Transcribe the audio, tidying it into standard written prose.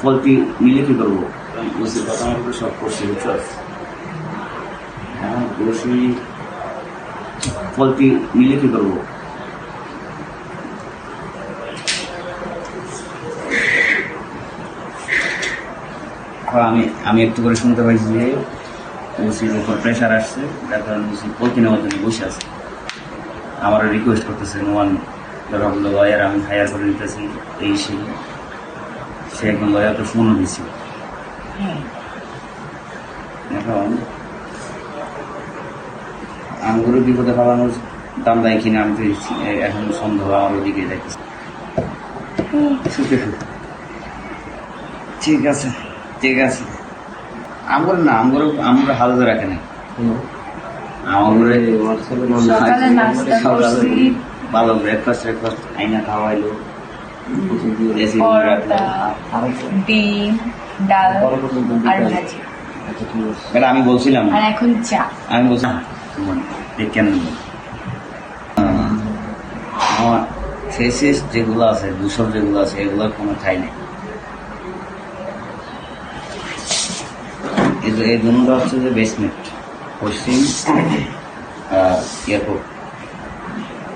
ফলটি মিলে কি করবো? বুঝতে কথা আমাকে সব করছি, বুঝছো? হ্যাঁ বসি, ফলটি মিলে কি করবো? আমি একটু করে শুনতে পাইছি যে ওসির উপর প্রেশার আসছে, যার কারণে ওসি ফলটি নেওয়ার জন্য বসে আছে। আমার রিকোয়েস্ট করতেছে নোয়ান লয়ার, আমি হায়ার করে নিতেছি এই সেই। সে একদম লয়ারকে ফোনও দিছি। এখন আঙ্গুরের বিপদে ফেলানোর দাম দেয় কিনা আমি তো এখন সন্দেহ আমার ওদিকে যাইতেছি। ঠিক আছে ঠিক আছে, আঙ্গুর না, আঙ্গুর হালতে রাখে না। ভালো ব্রেকফাস্ট আইনা খাওয়াইলো, ডিম, ডাল আর ভাজি। আমি বলছিলাম, আর এখন চা। আমি বলছিলাম কেন আমার ফেসিস যেগুলো আছে, দূষণ যেগুলো আছে, এগুলোর কোনো ঠাই নেই। এই দুটো হচ্ছে যে বেসমেন্ট, পশ্চিম এয়ারপোর্ট।